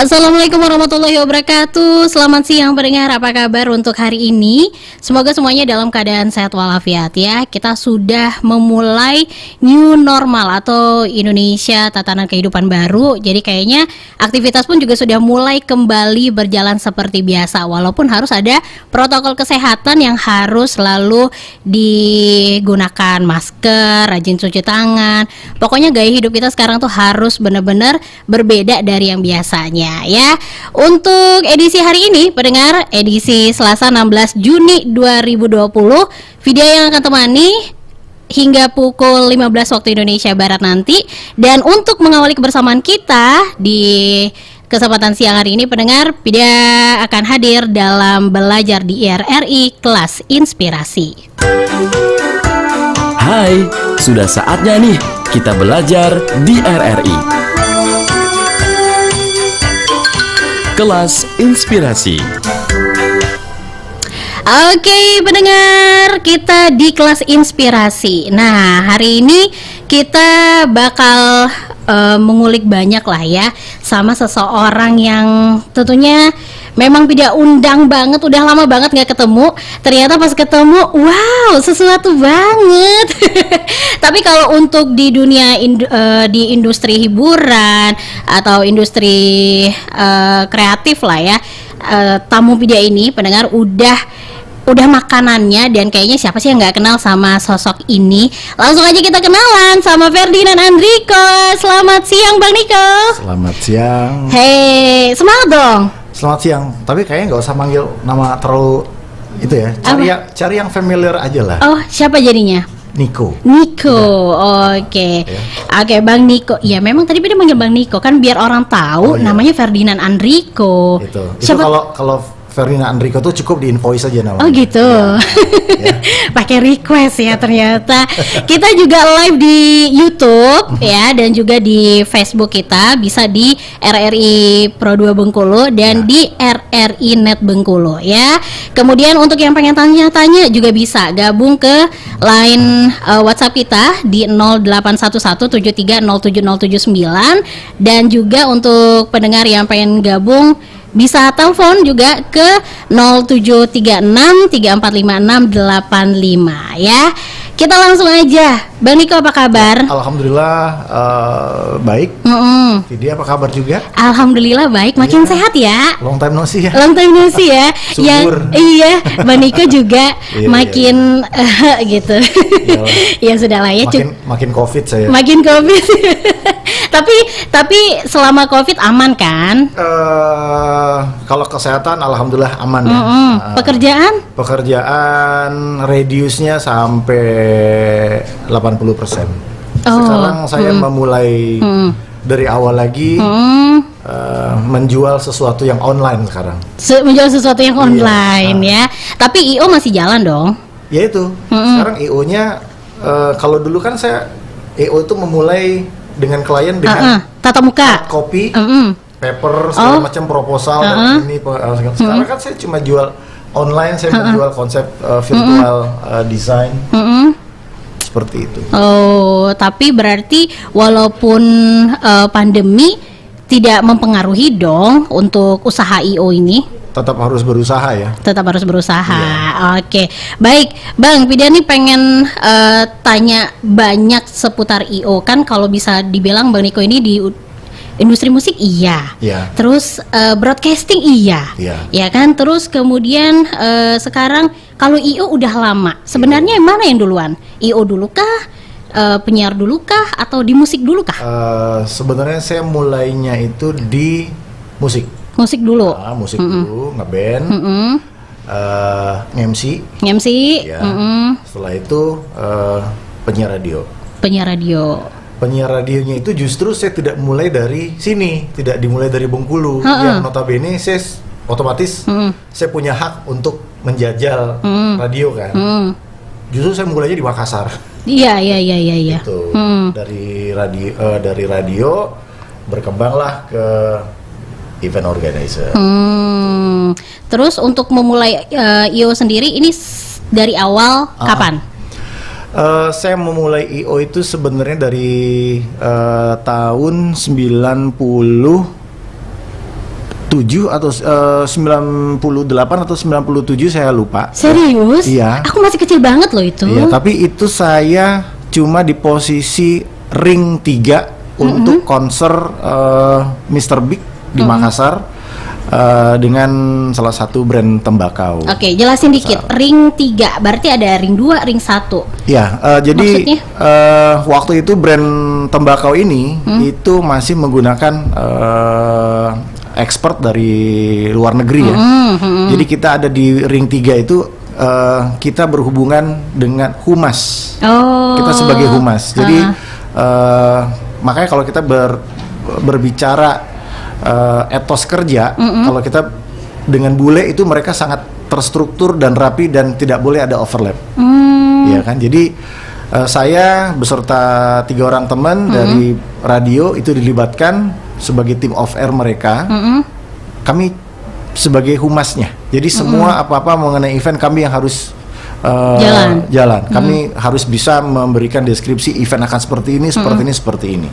Assalamualaikum warahmatullahi wabarakatuh. Selamat siang pendengar, apa kabar untuk hari ini? Semoga semuanya dalam keadaan sehat walafiat ya. Kita sudah memulai new normal atau Indonesia tatanan kehidupan baru. Jadi kayaknya aktivitas pun juga sudah mulai kembali berjalan seperti biasa. Walaupun harus ada protokol kesehatan yang harus selalu digunakan, masker, rajin cuci tangan. Pokoknya gaya hidup kita sekarang tuh harus benar-benar berbeda dari yang biasanya ya. Untuk edisi hari ini pendengar, edisi Selasa 16 Juni 2020, video yang akan temani hingga pukul 15 waktu Indonesia Barat nanti. Dan untuk mengawali kebersamaan kita di kesempatan siang hari ini pendengar, Vida akan hadir dalam belajar di RRI Kelas Inspirasi. Hai, sudah saatnya nih kita belajar di RRI Kelas Inspirasi. Oke pendengar, kita di Kelas Inspirasi. Nah, hari ini kita bakal mengulik banyak lah ya sama seseorang yang tentunya memang tidak undang banget, udah lama banget gak ketemu. Ternyata pas ketemu, wow, sesuatu banget. Tapi kalau untuk di dunia di industri hiburan atau industri kreatif lah ya, tamu Vida ini pendengar udah makanannya, dan kayaknya siapa sih yang nggak kenal sama sosok ini. Langsung aja kita kenalan sama Ferdinand Andriko. Selamat siang Bang Niko. Selamat siang. Hey, semangat dong. Selamat siang. Tapi kayaknya nggak usah manggil nama terlalu itu ya. Cari yang familiar aja lah. Oh, siapa jadinya? Niko. Oke. Ya. Oke, Bang Niko. Ya, memang tadi Vida manggil Bang Niko kan biar orang tahu namanya Ferdinand Andriko. Itu Siapa? kalau Ferdinand Andriko tuh cukup di invoice aja namanya. Oh gitu. Ya. Pakai request ya ternyata. Kita juga live di YouTube ya, dan juga di Facebook kita, bisa di RRI Pro 2 Bengkulu dan di RRI Net Bengkulu ya. Kemudian untuk yang pengen tanya-tanya juga bisa gabung ke line WhatsApp kita di 0811730709, dan juga untuk pendengar yang pengen gabung bisa telepon juga ke 0736345685 ya. Kita langsung aja. Bang Niko apa kabar? Alhamdulillah baik. Vidya apa kabar juga? Alhamdulillah baik, makin sehat ya. Long time no see ya. Long time no see ya. Subur. Iya, Bang Niko juga makin gitu. Ya sudah lah ya. Makin COVID saya. Makin COVID. tapi selama COVID aman kan? Kalau kesehatan alhamdulillah aman ya. Pekerjaan reduce-nya sampai 80%. Sekarang saya memulai dari awal lagi menjual sesuatu yang online sekarang. Menjual sesuatu yang online ya. Tapi IO masih jalan dong? Ya itu. Sekarang IO-nya kalau dulu kan saya IO itu memulai dengan klien dengan tatap muka, copy, paper, segala macam proposal dan ini. Sekarang kan saya cuma jual online, saya menjual konsep virtual design. Seperti itu. Oh, tapi berarti walaupun pandemi tidak mempengaruhi dong untuk usaha IO ini? Tetap harus berusaha ya. Tetap harus berusaha. Iya. Oke, baik, Bang. Vida nih pengen tanya banyak seputar IO kan. Kalau bisa dibilang Bang Niko ini di industri musik iya. Terus broadcasting iya. Ya kan. Terus kemudian sekarang kalau IO udah lama. Sebenarnya yang mana yang duluan? IO dulu kah? Penyiar dulu kah? Atau di musik dulu kah? Sebenarnya saya mulainya itu di musik. Musik dulu. Musik dulu, ngeband, MC. Ya. Setelah itu penyiar radio. Penyiar radionya itu justru saya tidak mulai dari sini, tidak dimulai dari Bengkulu. Yang notabene saya otomatis saya punya hak untuk menjajal radio kan. Justru saya mulainya di Makassar. Iya. Gitu. Dari radio berkembanglah ke event organizer. Terus untuk memulai IO sendiri ini dari awal kapan? Saya memulai IO itu sebenarnya dari tahun 90 atau 98 atau 97 saya lupa. Serius? Iya. Aku masih kecil banget loh itu. Iya, tapi itu saya cuma di posisi ring 3 untuk konser Mr. Big di Makassar dengan salah satu brand tembakau. Oke, jelasin dikit. Ring 3, berarti ada ring 2, ring 1. Ya, jadi waktu itu brand tembakau ini itu masih menggunakan expert dari luar negeri ya. Jadi kita ada di ring 3 itu kita berhubungan dengan humas. Kita sebagai humas. Jadi makanya kalau kita berbicara etos kerja, kalau kita dengan bule itu mereka sangat terstruktur dan rapi dan tidak boleh ada overlap. Ya kan? Jadi saya beserta 3 orang teman dari radio itu dilibatkan sebagai tim off air mereka. Kami sebagai humasnya. Jadi semua apa-apa mengenai event kami yang harus jalan. Kami harus bisa memberikan deskripsi event akan seperti ini, seperti ini.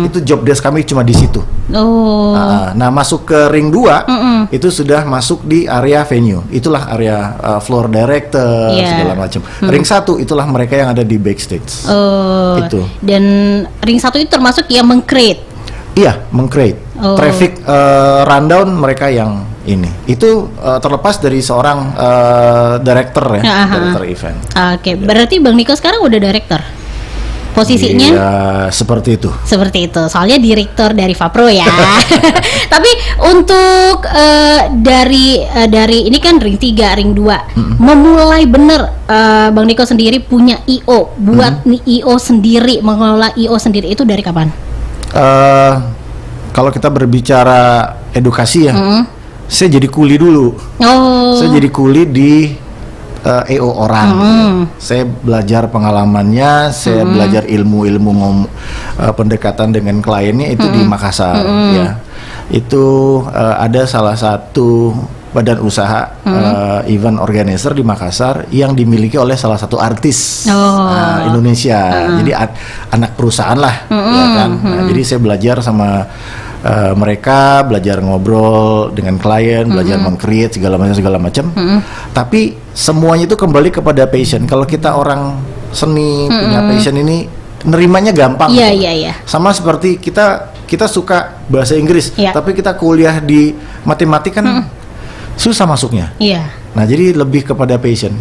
Itu job desk kami cuma di situ. Nah, masuk ke ring 2 itu sudah masuk di area venue. Itulah area floor director segala macam. Ring 1 itulah mereka yang ada di backstage. Itu. Dan ring 1 itu termasuk yang meng-create. Iya, meng-create. Traffic rundown mereka yang ini. Itu terlepas dari seorang director ya, director event. Oke, berarti Bang Niko sekarang udah director? Posisinya? Iya, seperti itu. Seperti itu. Soalnya direktur dari Fapro ya. Tapi untuk dari ini kan ring 3, ring 2. Memulai bener Bang Niko sendiri punya IO, buat IO sendiri, mengelola IO sendiri itu dari kapan? Kalau kita berbicara edukasi ya, saya jadi kuli dulu. Saya jadi kuli di EO orang. Saya belajar pengalamannya, saya belajar ilmu-ilmu pendekatan dengan kliennya itu di Makassar ya. Itu ada salah satu badan usaha event organizer di Makassar yang dimiliki oleh salah satu artis Indonesia. Jadi anak perusahaan lah, ya kan. Nah, jadi saya belajar sama mereka, belajar ngobrol dengan klien, belajar meng-create segala macam. Tapi semuanya itu kembali kepada passion. Kalau kita orang seni punya passion ini nerimanya gampang. Iya. Sama seperti kita suka bahasa Inggris, tapi kita kuliah di matematik kan susah masuknya. Iya. Nah, jadi lebih kepada passion.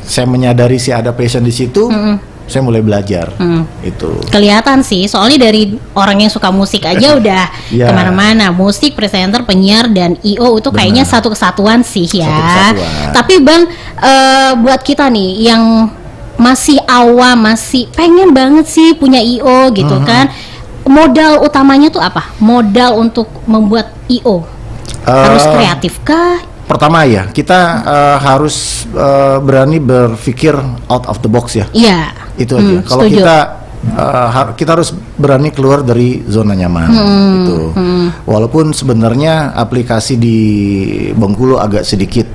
Saya menyadari sih ada passion di situ. Saya mulai belajar. Itu kelihatan sih, soalnya dari orang yang suka musik aja udah kemana-mana. Musik, presenter, penyiar, dan IO itu kayaknya satu kesatuan sih ya. Tapi Bang, buat kita nih yang masih awam, masih pengen banget sih punya IO gitu kan, modal utamanya tuh apa? Modal untuk membuat IO harus kreatif kah? Pertama ya, kita harus berani berpikir out of the box ya. Iya. Itu aja. Kalau kita harus berani keluar dari zona nyaman. Gitu. Walaupun sebenarnya aplikasi di Bengkulu agak sedikit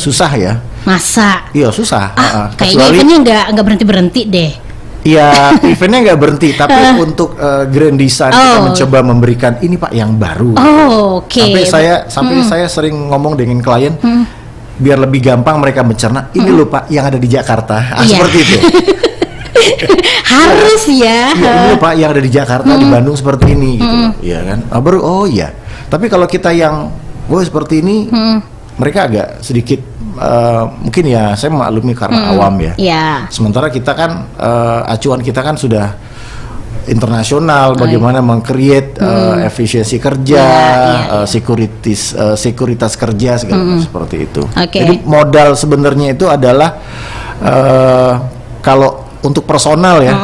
susah ya. Masa? Iya susah. Kayaknya eventnya nggak berhenti deh. Iya, eventnya nggak berhenti, tapi untuk grand design kita mencoba memberikan ini Pak yang baru. Oke. Sampai saya sering ngomong dengan klien, biar lebih gampang mereka mencerna. Ini loh Pak yang ada di Jakarta, seperti itu. Harus ya. Ini loh Pak yang ada di Jakarta, di Bandung seperti ini, gitu. Iya kan? Baru iya. Tapi kalau kita yang, seperti ini, mereka agak sedikit. Mungkin ya saya memaklumi karena awam ya. Sementara kita kan acuan kita kan sudah internasional, bagaimana meng-create efisiensi kerja, sekuritas kerja segala seperti itu. Jadi modal sebenarnya itu adalah kalau untuk personal ya,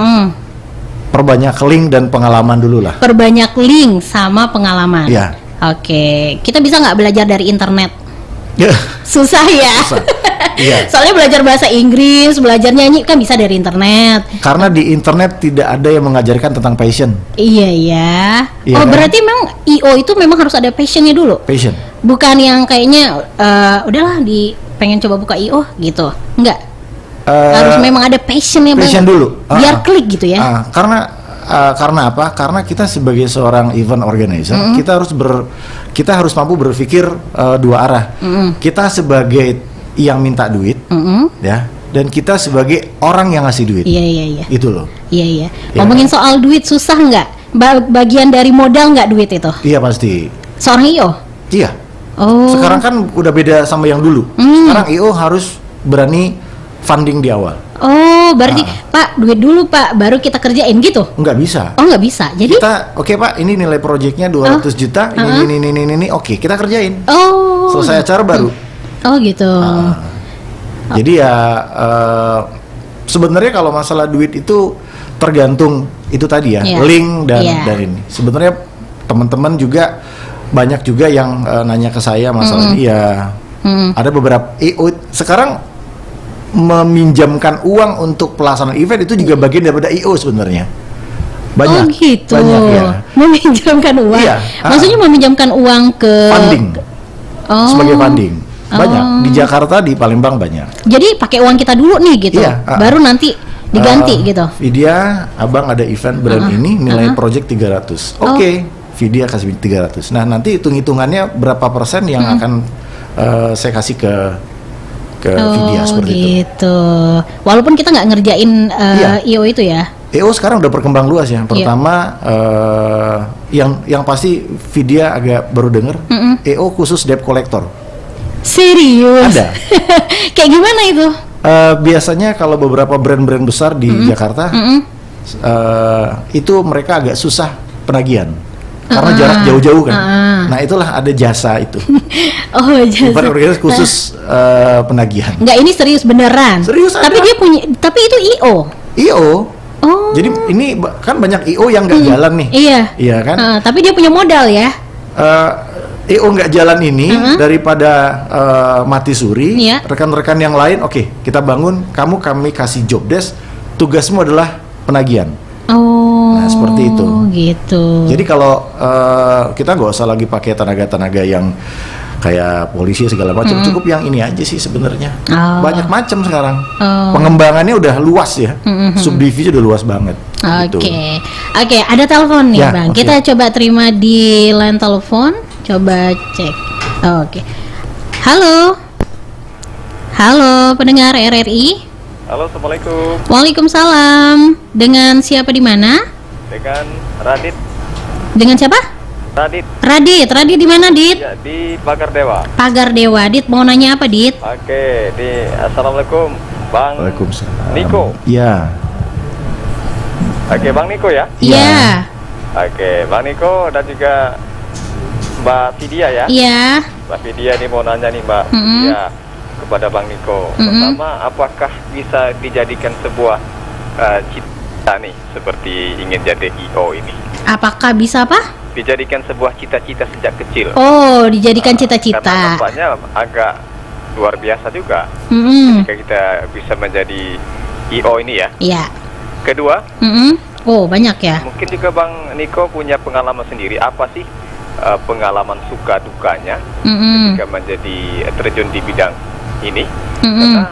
perbanyak link dan pengalaman dulu lah. Perbanyak link sama pengalaman. Ya. Oke, kita bisa nggak belajar dari internet? Susah ya. Iya. Soalnya belajar bahasa Inggris, belajar nyanyi kan bisa dari internet. Karena di internet tidak ada yang mengajarkan tentang passion. Iya. Kan? Berarti memang IO itu memang harus ada passionnya dulu. Passion. Bukan yang kayaknya udahlah pengen coba buka IO gitu. Enggak. Harus memang ada passionnya. Passion dulu. Biar klik gitu ya. Karena karena apa? Karena kita sebagai seorang event organizer, kita harus mampu berpikir dua arah. Kita sebagai yang minta duit, ya, dan kita sebagai orang yang ngasih duit. Iya. Itu loh. Iya. Ngomongin soal duit, susah nggak? Bagian dari modal nggak duit itu? Iya pasti. Seorang IO? Iya. Oh. Sekarang kan udah beda sama yang dulu. Sekarang IO harus berani funding di awal. Oh, berarti Pak, duit dulu Pak, baru kita kerjain gitu? Nggak bisa. Oh, nggak bisa. Jadi kita, oke Pak, ini nilai proyeknya 200 juta, ini, oke, kita kerjain. Oh. Selesai acara baru. Oh, gitu. Jadi ya sebenarnya kalau masalah duit itu tergantung itu tadi ya, link dan ini. Sebenarnya teman-teman juga banyak juga yang nanya ke saya masalah ini ya. Ada beberapa sekarang meminjamkan uang untuk pelaksanaan event itu juga bagian daripada IO sebenarnya. Banyak. Oh gitu. Banyak ya. Meminjamkan uang. Iya. Maksudnya meminjamkan uang ke funding. Sebagai funding. Banyak di Jakarta, di Palembang banyak. Jadi pakai uang kita dulu nih gitu. Iya, baru nanti diganti gitu. Vidya, Abang ada event brand ini nilai project 300. Oke, Vidya kasih 300. Nah, nanti hitung-hitungannya berapa persen yang akan saya kasih ke Vidya seperti gitu. Walaupun kita nggak ngerjain IO itu ya. IO sekarang udah berkembang luas ya. Pertama yang pasti Vidya agak baru denger. IO khusus debt collector. Serius? Ada. Kayak gimana itu? Biasanya kalau beberapa brand-brand besar di Jakarta itu mereka agak susah penagihan. Karena jarak jauh-jauh kan. Nah itulah ada jasa itu. Oh, jasa. Bukan organisasi khusus penagihan. Enggak, ini serius beneran. Serius ada. Tapi dia punya, tapi itu IO. IO. Oh. Jadi ini kan banyak IO yang nggak jalan nih. Iya. Iya kan. Tapi dia punya modal ya. IO nggak jalan ini daripada mati suri. Rekan-rekan yang lain, oke, kita bangun. Kami kasih job desk. Tugasmu adalah penagihan. Oh, nah seperti itu. Gitu. Jadi kalau kita nggak usah lagi pakai tenaga-tenaga yang kayak polisi segala macam, cukup yang ini aja sih sebenarnya. Banyak macam sekarang. Pengembangannya udah luas ya, subdivisi udah luas banget. Oke, ada telepon nih Bang. Okay. Kita coba terima di line telepon. Coba cek. Oke. Halo, pendengar RRI. Halo, Assalamualaikum. Waalaikumsalam. Dengan siapa di mana? Dengan Radit. Dengan siapa? Radit di mana, Dit? Ya, di Pagar Dewa. Pagar Dewa. Dit, mau nanya apa, Dit? Oke, Assalamualaikum, Bang. Waalaikumsalam. Niko. Iya. Oke, Bang Niko ya? Iya. Oke, Bang Niko dan juga Mbak Vidya ya? Iya. Mbak Vidya ini mau nanya nih, Mbak Vidya, kepada Bang Niko. Pertama, apakah bisa dijadikan sebuah cita nih, seperti ingin jadi IO ini? Apakah bisa apa? Dijadikan sebuah cita-cita sejak kecil. Oh, dijadikan cita-cita. Karena nampaknya agak luar biasa juga ketika kita bisa menjadi IO ini ya. Iya. Kedua, oh banyak ya. mungkin juga Bang Niko punya pengalaman sendiri. Apa sih pengalaman suka dukanya ketika menjadi terjun di bidang ini? Karena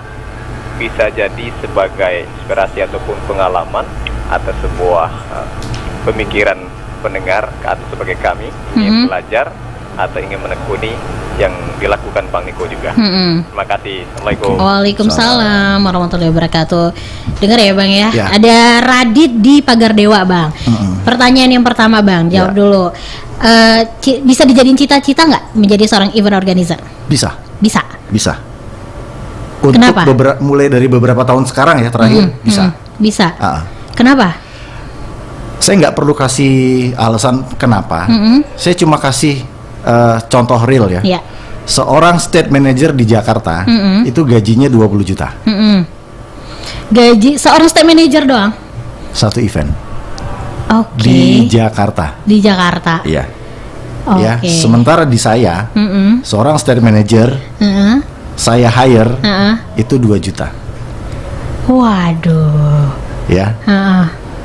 bisa jadi sebagai inspirasi ataupun pengalaman atau sebuah pemikiran pendengar atau sebagai kami ingin belajar atau ingin menekuni yang dilakukan Bang Niko juga. Terima kasih. Assalamualaikum. Waalaikumsalam warahmatullahi wabarakatuh. Dengar ya Bang ya. Ya. Ada Radit di Pagar Dewa Bang. Pertanyaan yang pertama Bang, jawab dulu. Bisa dijadiin cita-cita nggak menjadi seorang event organizer? Bisa. Bisa. Untuk Kenapa? mulai dari beberapa tahun sekarang ya terakhir bisa. Bisa. Ah. Kenapa? Saya nggak perlu kasih alasan kenapa. Saya cuma kasih contoh real ya. Iya. Seorang state manager di Jakarta itu gajinya 20 juta. Gaji seorang state manager doang? Satu event. Oke. Di Jakarta. Di Jakarta. Iya. Oke. Ya, sementara di saya seorang state manager saya hire itu 2 juta. Waduh. Ya.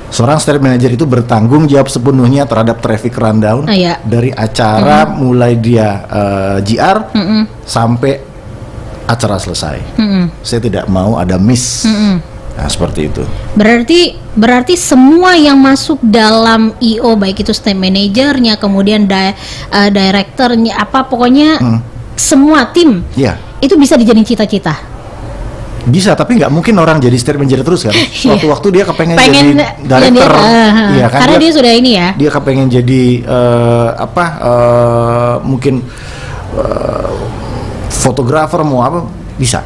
Seorang state manager itu bertanggung jawab sepenuhnya terhadap traffic rundown dari acara mulai dia GR sampai acara selesai. Saya tidak mau ada miss Nah, seperti itu. Berarti semua yang masuk dalam IO, baik itu stage manajernya, kemudian direkturnya, apa pokoknya semua tim, itu bisa dijadiin cita-cita. Bisa, tapi nggak mungkin orang jadi stage manager terus kan. Suatu waktu dia kepengen jadi director, iya kan? Karena dia sudah ini ya. Dia kepengen jadi mungkin fotografer mau apa, bisa.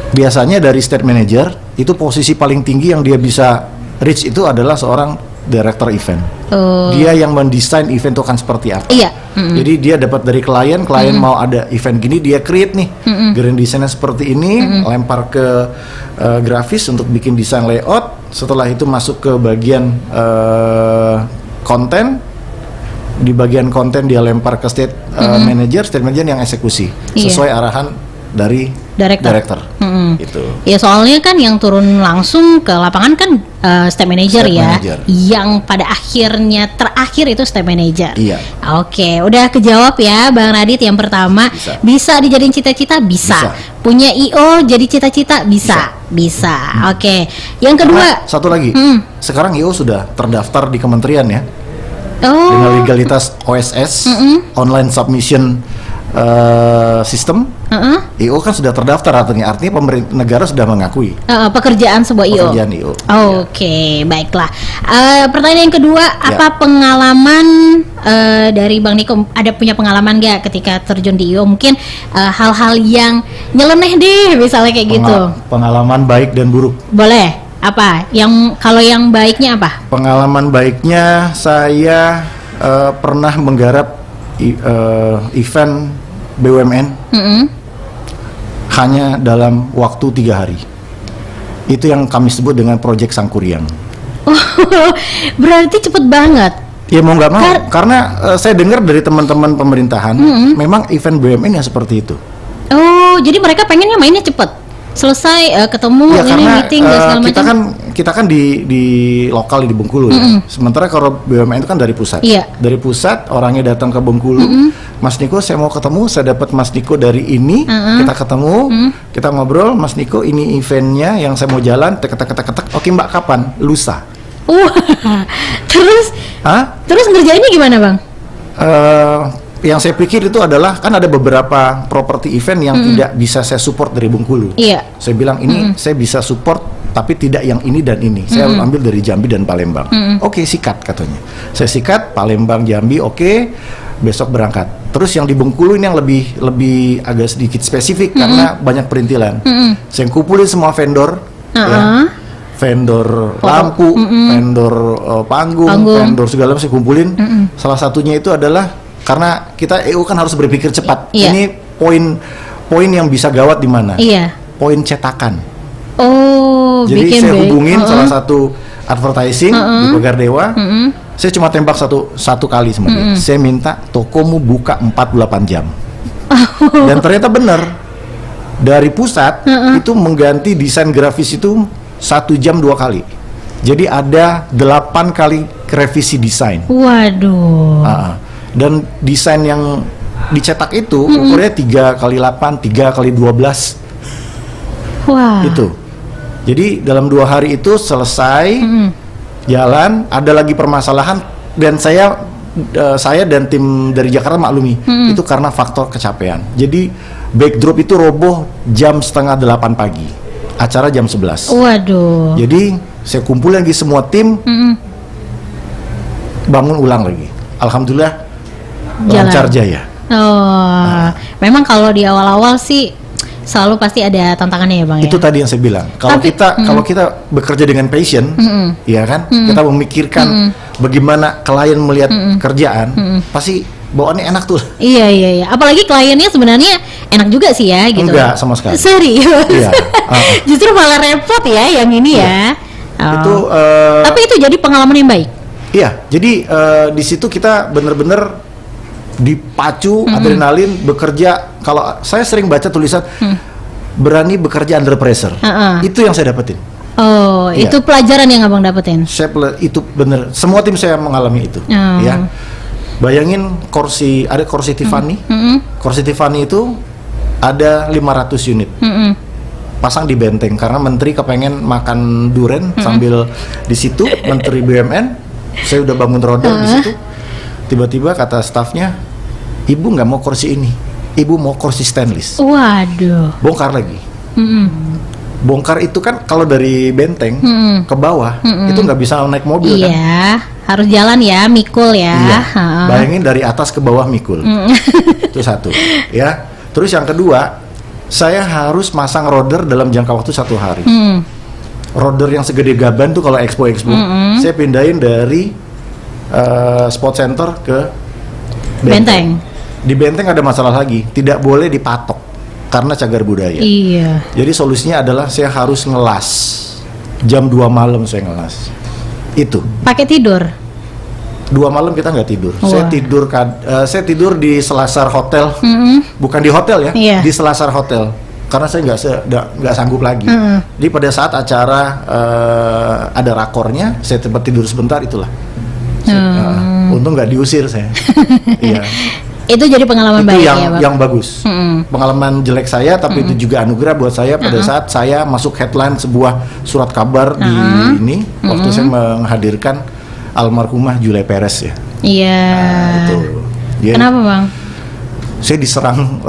Biasanya dari stage manager itu posisi paling tinggi yang dia bisa reach itu adalah seorang director event. Dia yang mendesain event itu akan seperti apa. Iya. Jadi dia dapat dari klien mau ada event gini, dia create nih grand desainnya seperti ini, lempar ke grafis untuk bikin desain layout. Setelah itu masuk ke bagian konten. Di bagian konten dia lempar ke stage manager yang eksekusi sesuai arahan dari director. Gitu. Ya soalnya kan yang turun langsung ke lapangan kan stage manager ya. Yang pada akhirnya terakhir itu stage manager. Iya. Oke, udah kejawab ya Bang Radit yang pertama. Bisa dijadiin cita-cita? Bisa. Punya IO jadi cita-cita? Bisa. Oke. Yang kedua, satu lagi. Sekarang IO sudah terdaftar di kementerian ya. Dengan legalitas OSS, online submission system. IO kan sudah terdaftar, artinya pemerintah negara sudah mengakui pekerjaan sebuah IO. Pekerjaan IO. Oke, baiklah. Pertanyaan yang kedua, apa pengalaman dari Bang Niko? Ada punya pengalaman nggak ketika terjun di IO? Mungkin hal-hal yang nyeleneh deh, misalnya kayak gitu. Pengalaman baik dan buruk. Boleh. Apa? Kalau yang baiknya apa? Pengalaman baiknya saya pernah menggarap event BUMN hanya dalam waktu 3 hari. Itu yang kami sebut dengan Project Sangkuriang. Berarti cepet banget. Ya mau nggak mau, karena saya dengar dari teman-teman pemerintahan, memang event BUMN yang seperti itu. Jadi mereka pengennya mainnya cepet. Selesai ketemu ya, ini meeting dan segala macam. Kita kan di lokal di Bengkulu ya. Sementara kalau BUMN itu kan dari pusat. Dari pusat orangnya datang ke Bengkulu. Mas Niko saya mau ketemu, saya dapat Mas Niko dari ini, kita ketemu, kita ngobrol, Mas Niko ini eventnya yang saya mau jalan, ketek. Oke Mbak, kapan? Lusa. Terus ngerjainnya gimana Bang? Yang saya pikir itu adalah kan ada beberapa properti event yang tidak bisa saya support dari Bengkulu. Saya bilang ini saya bisa support tapi tidak yang ini dan ini. Saya ambil dari Jambi dan Palembang. Oke, sikat katanya. Saya sikat Palembang, Jambi, oke. Besok berangkat. Terus yang di Bengkulu ini yang lebih agak sedikit spesifik karena banyak perintilan. Saya kumpulin semua vendor. Ya. Vendor lampu, vendor panggung, vendor segala macam saya kumpulin. Salah satunya itu adalah karena kita EU kan harus berpikir cepat. Ini poin yang bisa gawat di mana? Poin cetakan. Jadi saya hubungin salah satu advertising di Pagar Dewa. Saya cuma tembak satu kali sama dia. Saya minta tokomu buka 48 jam. Dan ternyata benar. Dari pusat itu mengganti desain grafis itu 1 jam 2 kali. Jadi ada 8 kali revisi desain. Waduh. Dan desain yang dicetak itu ukurnya 3x8, 3x12. Wah. Itu. Jadi dalam 2 hari itu selesai jalan, ada lagi permasalahan dan saya dan tim dari Jakarta maklumi itu karena faktor kecapean. Jadi backdrop itu roboh jam 7:30 pagi. Acara jam 11. Waduh. Jadi saya kumpul lagi semua tim, bangun ulang lagi. Alhamdulillah lancar jaya. Memang kalau di awal-awal sih selalu pasti ada tantangannya ya Bang. Itu tadi yang saya bilang. Kalau kita bekerja dengan passion, ya kan, kita memikirkan bagaimana klien melihat kerjaan, pasti bawaannya enak tuh. Iya. Apalagi kliennya sebenarnya enak juga sih ya gitu. Enggak sama sekali. Serius. Iya. Justru malah repot ya yang ini ya. Itu. Tapi itu jadi pengalaman yang baik. Iya. Jadi di situ kita benar-benar dipacu adrenalin bekerja. Kalau saya sering baca tulisan berani bekerja under pressure, itu yang saya dapetin. Itu pelajaran yang abang dapetin. Itu bener. Semua tim saya mengalami itu. Ya, bayangin ada kursi Tiffany. Kursi Tiffany itu ada 500 unit. pasang di benteng karena menteri kepengen makan duren sambil di situ, menteri BUMN. Saya udah bangun roda di situ. Tiba-tiba kata stafnya, "Ibu nggak mau kursi ini, ibu mau kursi stainless." Waduh. Bongkar lagi. Bongkar itu kan kalau dari benteng ke bawah itu nggak bisa naik mobil kan? Iya, harus jalan ya, mikul ya. Iya. Bayangin dari atas ke bawah mikul. Itu satu. Ya. Terus yang kedua, saya harus masang roder dalam jangka waktu 1 hari. Roder yang segede gaban tuh kalau expo, saya pindahin dari sport center ke benteng. Di benteng ada masalah lagi, tidak boleh dipatok karena cagar budaya. Iya. Jadi solusinya adalah saya harus ngelas. Jam 2 malam saya ngelas. Itu. Pakai tidur? 2 malam kita nggak tidur. Wah. Saya tidur di Selasar Hotel, bukan di hotel ya, di Selasar Hotel. Karena saya nggak sanggup lagi. Jadi pada saat acara ada rakornya, saya tempat tidur sebentar itulah. Untung nggak diusir saya. Iya. Itu jadi pengalaman itu baik yang, ya, Bang? yang bagus. Pengalaman jelek saya, tapi itu juga anugerah buat saya pada saat saya masuk headline sebuah surat kabar di ini, waktu saya menghadirkan almarhumah Julia Perez ya. Iya. Itu. Kenapa, Bang? Saya diserang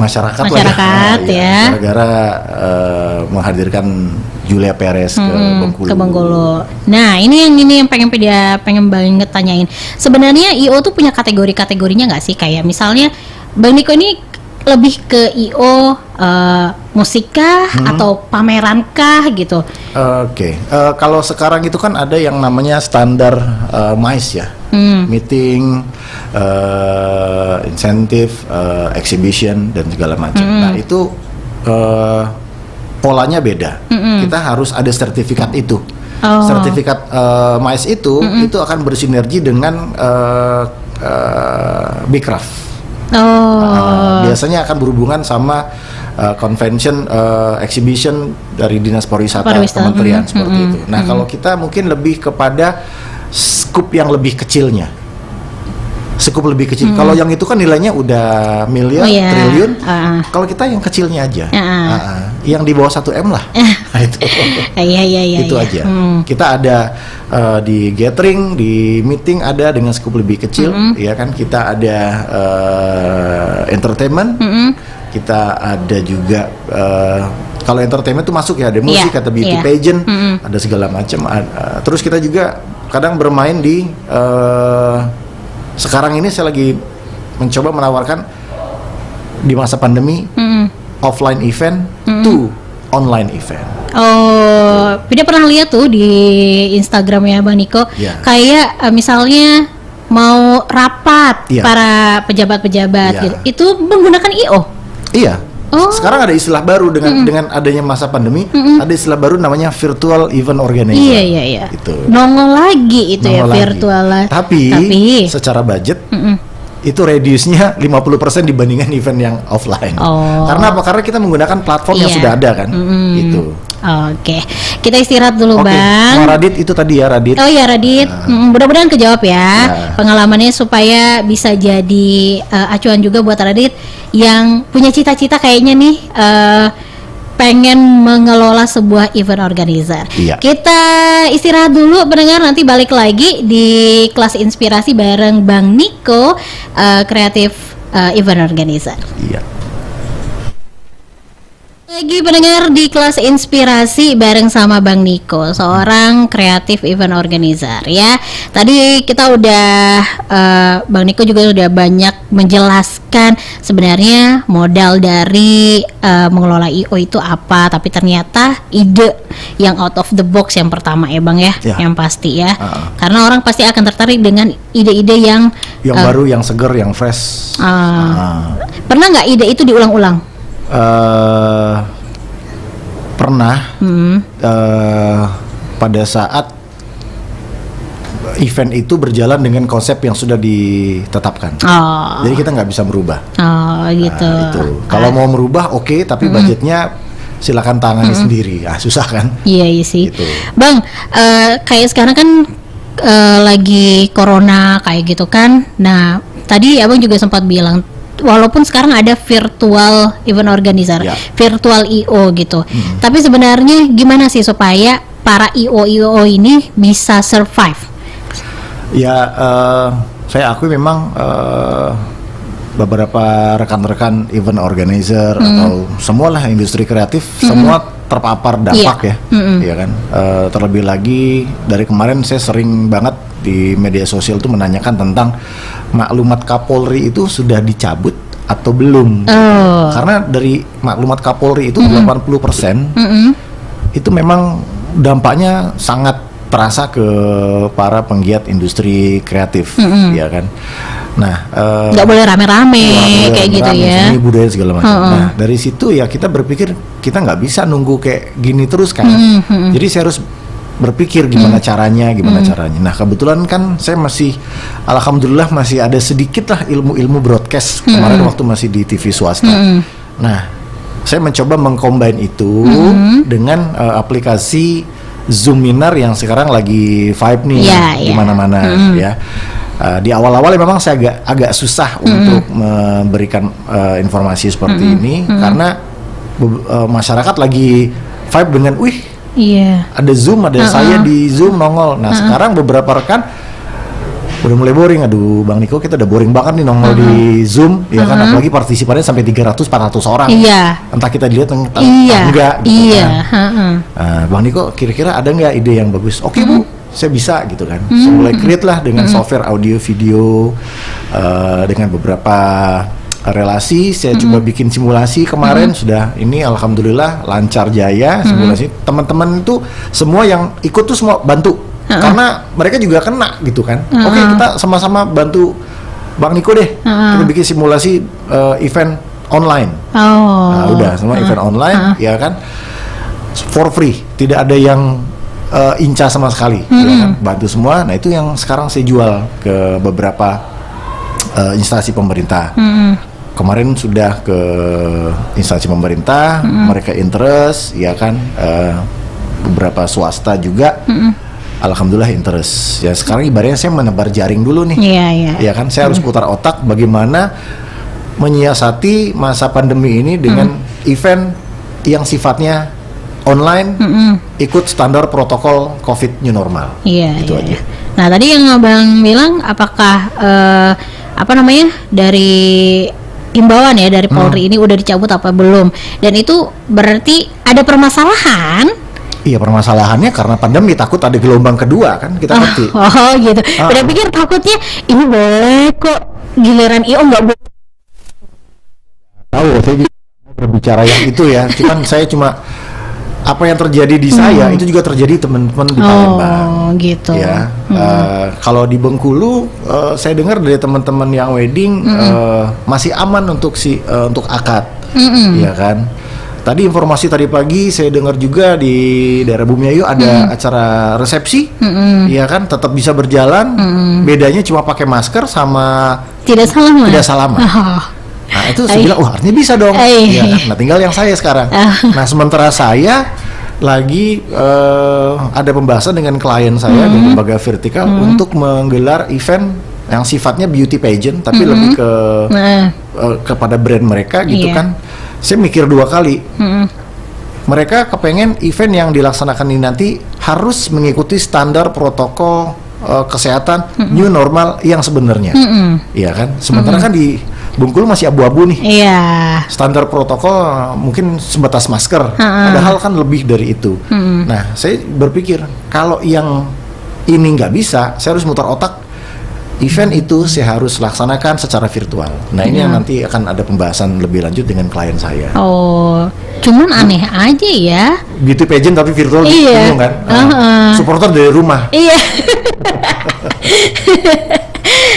masyarakat lah ya. Gara-gara menghadirkan Julia Perez ke Bengkulu. Nah, ini yang pengen banget tanyain. Sebenarnya IO tuh punya kategorinya nggak sih? Kayak misalnya Bang Niko ini lebih ke IO musik kah atau pameran kah gitu? Oke. Kalau sekarang itu kan ada yang namanya standar MICE ya. Meeting, insentif, exhibition dan segala macam. Nah, itu polanya beda. Kita harus ada sertifikat itu. Sertifikat MICE itu akan bersinergi dengan Bkraf. Biasanya akan berhubungan sama convention, exhibition dari Dinas Pariwisata Kementerian seperti itu. Nah, kalau kita mungkin lebih kepada skup yang lebih kecilnya. Skup lebih kecil. Kalau yang itu kan nilainya udah miliar, triliun. Kalau kita yang kecilnya aja. Yang di bawah 1 M lah. Nah, itu. Itu aja. Kita ada di gathering, di meeting ada dengan skup lebih kecil, ya kan. Kita ada entertainment. Kita ada juga kalau entertainment itu masuk ya, ada musik, ada beauty pageant, ada segala macam. Terus kita juga kadang bermain di sekarang ini saya lagi mencoba menawarkan di masa pandemi offline event to online event. Tidak pernah lihat tuh di Instagramnya Bang Niko, kayak misalnya mau rapat para pejabat-pejabat gitu, itu menggunakan IO. Iya. Sekarang ada istilah baru dengan adanya masa pandemi, ada istilah baru namanya virtual event organizer. Iya. Itu. Nongol lagi itu Nongol ya virtual. Tapi secara budget itu reduce-nya 50% dibandingkan event yang offline. Karena apa? Karena kita menggunakan platform yang sudah ada kan. Itu. Oke. Kita istirahat dulu, Bang. Radit itu tadi ya, Radit. Oh ya, Radit. Mudah-mudahan kejawab ya pengalamannya supaya bisa jadi acuan juga buat Radit yang punya cita-cita kayaknya nih pengen mengelola sebuah event organizer. Kita istirahat dulu pendengar, nanti balik lagi di kelas inspirasi bareng Bang Niko, kreatif event organizer. Lagi pendengar di kelas inspirasi bareng sama Bang Niko, seorang kreatif event organizer ya. Tadi kita udah Bang Niko juga udah banyak menjelaskan sebenarnya modal dari mengelola IO itu apa, tapi ternyata ide yang out of the box yang pertama ya Bang ya, yang pasti ya. Karena orang pasti akan tertarik dengan ide-ide yang baru, yang seger, yang fresh. Pernah nggak ide itu diulang-ulang? Pernah pada saat event itu berjalan dengan konsep yang sudah ditetapkan. Jadi kita nggak bisa merubah. Gitu. Itu. Kalau mau merubah oke, tapi budgetnya silakan tangani sendiri. Susah kan? Iya sih. Gitu. Bang, kayak sekarang kan lagi corona kayak gitu kan. Nah, tadi Abang juga sempat bilang walaupun sekarang ada virtual event organizer, virtual IO gitu. Tapi sebenarnya gimana sih supaya para IO ini bisa survive? Ya, saya akui memang beberapa rekan-rekan event organizer atau semualah industri kreatif semua terpapar dampak ya kan. Terlebih lagi dari kemarin saya sering banget di media sosial tuh menanyakan tentang maklumat Kapolri itu sudah dicabut atau belum. Karena dari maklumat Kapolri itu 80% itu memang dampaknya sangat terasa ke para penggiat industri kreatif, ya kan. Nah, nggak boleh rame-rame kayak gitu ya. Seni budaya segala macam. Nah, dari situ ya kita berpikir kita nggak bisa nunggu kayak gini terus kan. Jadi saya harus berpikir gimana caranya. Nah, kebetulan kan saya alhamdulillah masih ada sedikit lah ilmu broadcast kemarin waktu masih di TV swasta. Nah, saya mencoba mengcombine itu dengan aplikasi Zoominar yang sekarang lagi vibe nih di mana-mana ya. Di awal-awal memang saya agak susah untuk memberikan informasi seperti ini karena masyarakat lagi vibe dengan ada Zoom, ada saya di Zoom nongol. Nah, sekarang beberapa rekan udah mulai boring. Aduh, Bang Niko, kita udah boring banget nih nongol di Zoom, ya kan, apalagi partisipannya sampai 300-400 orang. Entah kita dilihat entah enggak gitu kan. Bang Niko, kira-kira ada nggak ide yang bagus? Oke, Bu, saya bisa gitu kan. So, mulai create lah dengan software audio video, dengan beberapa relasi. Saya coba bikin simulasi kemarin, sudah ini alhamdulillah lancar jaya simulasi. Teman-teman itu semua yang ikut tuh semua bantu. Karena mereka juga kena gitu kan. Oke, kita sama-sama bantu Bang Niko deh. Kita bikin simulasi event online. Nah, udah semua event online, ya kan, for free, tidak ada yang inca sama sekali, ya kan? Bantu semua. Nah, itu yang sekarang saya jual ke beberapa instansi pemerintah. Kemarin sudah ke instansi pemerintah, mereka interest, ya kan, beberapa swasta juga. Alhamdulillah interest. Ya sekarang ibaratnya saya menebar jaring dulu nih. Ya kan, saya harus putar otak bagaimana menyiasati masa pandemi ini dengan event yang sifatnya online, ikut standar protokol COVID new normal. Itu aja. Nah, tadi yang Abang bilang, apakah dari himbauan ya dari Polri ini udah dicabut apa belum? Dan itu berarti ada permasalahan. Iya, permasalahannya karena pandemi, takut ada gelombang kedua kan, kita ngerti. Oh gitu. Udah pikir takutnya ini boleh kok, giliran IO nggak boleh. Tahu, saya juga berbicara yang itu ya. Saya cuma apa yang terjadi di saya itu juga terjadi teman-teman di Palembang. Gitu. Ya. Kalau di Bengkulu, saya dengar dari teman-teman yang wedding masih aman untuk akad, ya kan. Tadi informasi tadi pagi saya dengar juga di daerah Bumiayu ada acara resepsi, ya kan, tetap bisa berjalan. Bedanya cuma pakai masker sama tidak salaman. Nah, itu saya bilang, artinya bisa dong. Ya kan? Nah, tinggal yang saya sekarang. Nah, sementara saya lagi ada pembahasan dengan klien saya di lembaga vertikal untuk menggelar event yang sifatnya beauty pageant, tapi lebih kepada brand mereka gitu kan. Saya mikir dua kali. Mereka kepengen event yang dilaksanakan ini nanti harus mengikuti standar protokol kesehatan new normal yang sebenarnya, iya kan. Sementara kan di Bengkulu masih abu-abu nih. Standar protokol mungkin sebatas masker, padahal kan lebih dari itu. Nah, saya berpikir kalau yang ini nggak bisa, saya harus mutar otak. Event itu saya harus laksanakan secara virtual. Nah, ini yang nanti akan ada pembahasan lebih lanjut dengan klien saya. Cuman aneh aja ya. Beauty pageant tapi virtual, bingung kan? Supporter dari rumah.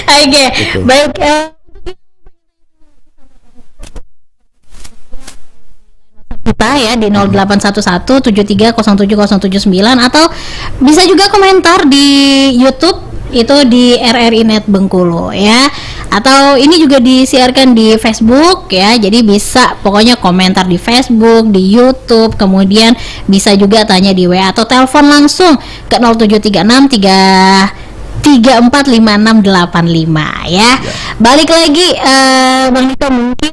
Oke, baik. Kita ya di 0811-7307-079 atau bisa juga komentar di YouTube itu di RRI Net Bengkulu ya, atau ini juga disiarkan di Facebook ya, jadi bisa pokoknya komentar di Facebook, di YouTube, kemudian bisa juga tanya di WA atau telepon langsung ke 0736 345685 ya. Balik lagi Bang Niko, mungkin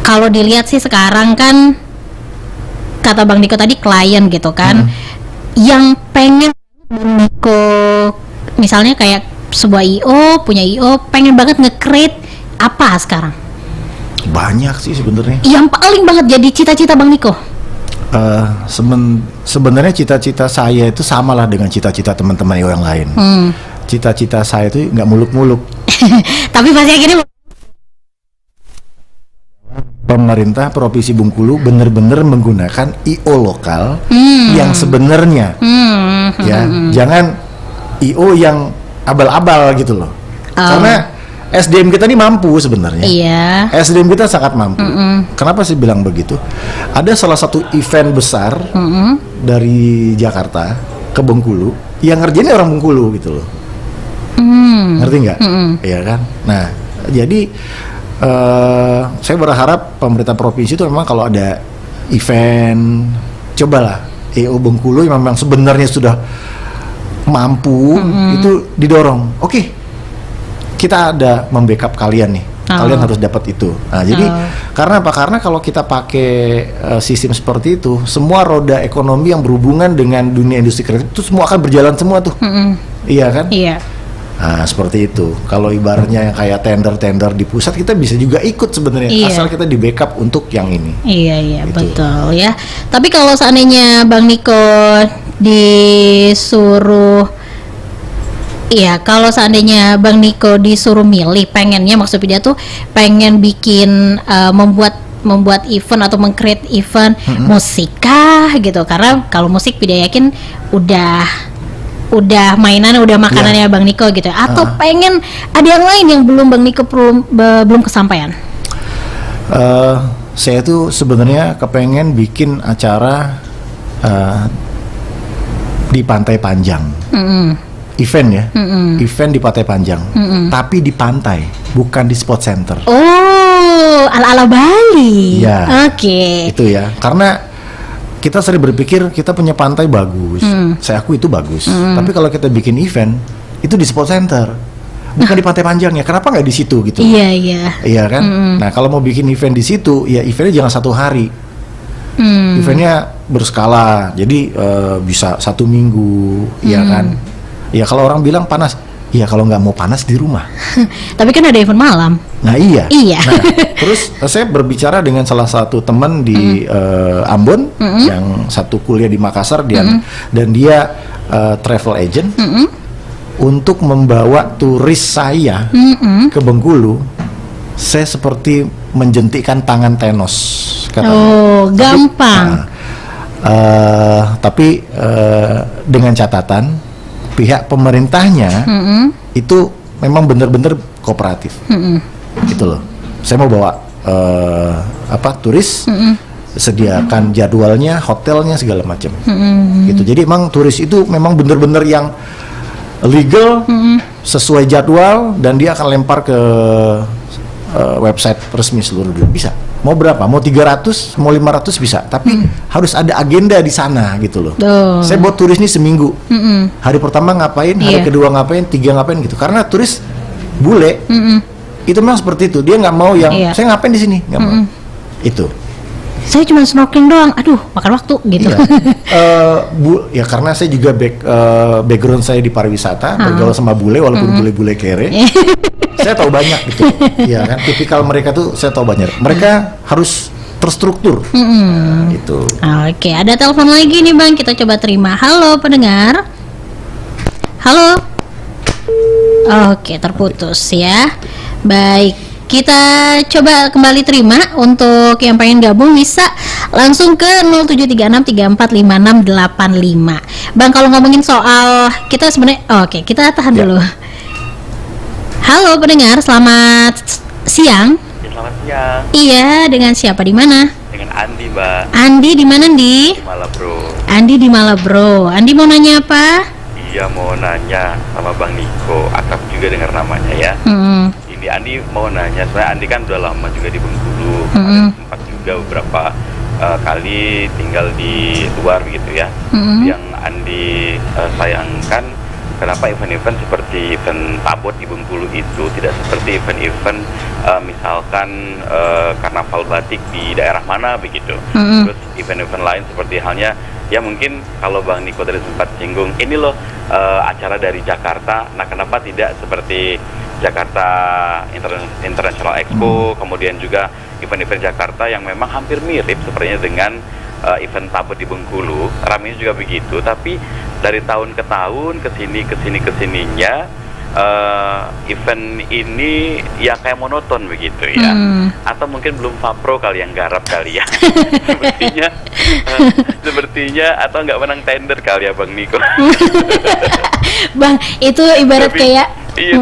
kalau dilihat sih sekarang kan kata Bang Niko tadi klien gitu kan, yang pengen Bang Niko misalnya kayak sebuah IO, punya IO pengen banget nge-create apa sekarang? Banyak sih sebenarnya. Yang paling banget jadi cita-cita Bang Niko? Sebenarnya cita-cita saya itu samalah dengan cita-cita teman-teman IO yang lain. Cita-cita saya itu nggak muluk-muluk. Tapi pasti akhirnya pemerintah Provinsi Bengkulu benar-benar menggunakan IO lokal yang sebenarnya, ya, jangan IO yang abal-abal gitu loh. Karena SDM kita ini mampu sebenarnya. Iya. SDM kita sangat mampu. Kenapa sih bilang begitu? Ada salah satu event besar dari Jakarta ke Bengkulu yang ngerjainnya orang Bengkulu gitu loh. Ngerti nggak? Iya kan? Nah, jadi saya berharap pemerintah provinsi itu memang kalau ada event, cobalah EO Bengkulu yang memang sebenarnya sudah mampu itu didorong. Oke, kita ada membackup kalian nih. Kalian harus dapat itu. Nah, jadi karena apa? Karena kalau kita pakai sistem seperti itu, semua roda ekonomi yang berhubungan dengan dunia industri kreatif itu semua akan berjalan semua tuh. Iya kan? Iya. Nah, seperti itu. Kalau ibaratnya yang kayak tender-tender di pusat, kita bisa juga ikut sebenarnya, asal kita di backup untuk yang ini. Iya, gitu. Betul ya. Tapi kalau seandainya Bang Niko disuruh, kalau seandainya Bang Niko disuruh milih, pengennya maksudnya dia tuh pengen bikin membuat event atau meng-create event musik kah gitu, karena kalau musik Pida yakin udah mainan, udah makanannya Bang Niko gitu, atau pengen ada yang lain yang belum Bang Niko belum kesampaian? Saya tuh sebenarnya kepengen bikin acara di Pantai Panjang, event ya, event di Pantai Panjang, tapi di pantai, bukan di sport center. Oh, ala-ala Bali. Ya, Oke. Itu ya, karena kita sering berpikir kita punya pantai bagus, saya akui itu bagus. Tapi kalau kita bikin event itu di sport center, bukan di Pantai Panjang ya. Kenapa nggak di situ gitu? Iya kan. Nah, kalau mau bikin event di situ, ya eventnya jangan 1 hari. Eventnya berskala, jadi bisa 1 minggu, ya kan. Ya kalau orang bilang panas, ya kalau nggak mau panas di rumah. Tapi kan ada event malam. Nah iya. Nah, terus saya berbicara dengan salah satu teman di Ambon yang satu kuliah di Makassar, dan dia travel agent, untuk membawa turis saya ke Bengkulu. Saya seperti menjentikkan tangan Thanos, katanya. Oh, gampang. Tapi dengan catatan pihak pemerintahnya itu memang benar-benar kooperatif. Gitu loh. Saya mau bawa turis, sediakan jadwalnya, hotelnya, segala macam. Gitu. Jadi emang turis itu memang benar-benar yang legal, sesuai jadwal, dan dia akan lempar ke website resmi seluruh dunia. Bisa. Mau berapa? Mau 300, mau 500 bisa. Tapi harus ada agenda di sana gitu loh. Saya buat turis ini seminggu. Hari pertama ngapain, hari kedua ngapain, 3 ngapain gitu. Karena turis bule itu memang seperti itu. Dia nggak mau yang saya ngapain di sini, nggak mau. Itu. Saya cuma snorkeling doang. Aduh, makan waktu gitu. Ya karena saya juga background saya di pariwisata, bergaul sama bule walaupun bule-bule kere. Saya tahu banyak gitu. Ya kan, tipikal mereka tuh saya tahu banyak. Mereka harus terstruktur. Gitu. Oke, ada telepon lagi nih Bang, kita coba terima. Halo pendengar. Halo. Oke, terputus ya. Baik, kita coba kembali terima. Untuk yang pengen gabung bisa langsung ke 0736345685. Bang, kalau ngomongin soal kita sebenarnya, oke, kita tahan dulu. Halo pendengar, selamat siang. Selamat siang. Iya, dengan siapa, di mana? Dengan Andi, Mbak. Andi di mana, Di? Di Malabro. Andi di Malabro. Andi mau nanya apa? Iya, mau nanya sama Bang Niko, akrab juga dengar namanya ya. Ini Andi mau nanya, soalnya Andi kan udah lama juga di Bengkulu, sempat juga beberapa kali tinggal di luar gitu ya. Yang Andi sayangkan kenapa event-event seperti event Tabot di Bengkulu itu tidak seperti event-event misalkan karnaval batik di daerah mana begitu. Terus event-event lain seperti halnya ya mungkin kalau Bang Niko tadi sempat singgung ini loh acara dari Jakarta. Nah, kenapa tidak seperti Jakarta International Expo, kemudian juga event-event Jakarta yang memang hampir mirip sepertinya dengan event Tabot di Bengkulu, ramenya juga begitu, tapi dari tahun ke tahun kesininya event ini ya kayak monoton begitu ya, atau mungkin belum Fapro kali yang garap kali ya, sepertinya atau nggak menang tender kali ya Bang Niko. Bang, itu ibarat kayak iya,